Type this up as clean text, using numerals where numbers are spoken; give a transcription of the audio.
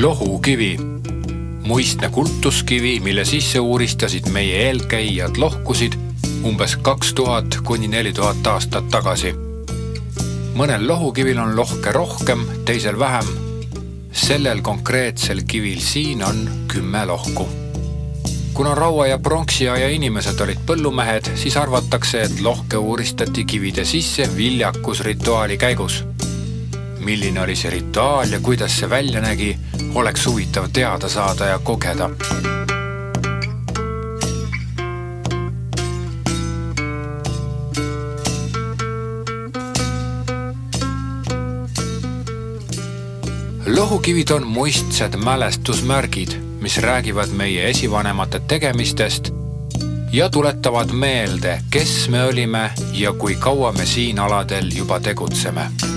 Lohukivi. Muistne kultuskivi, mille sisse uuristasid meie eelkäijad lohkusid umbes 2000 kuni 4000 aastat tagasi. Mõnel lohukivil on lohke rohkem, teisel vähem. Sellel konkreetsel kivil siin on 10 lohku. Kuna raua- ja pronksiaja inimesed olid põllumehed, siis arvatakse, et lohke uuristati kivide sisse viljakusrituaali käigus. Milline oli see rituaal ja kuidas see välja nägi, oleks huvitav teada saada ja kogeda. Lohukivid on muistsed mälestusmärgid, mis räägivad meie esivanemate tegemistest ja tuletavad meelde, kes me olime ja kui kaua me siin aladel juba tegutseme.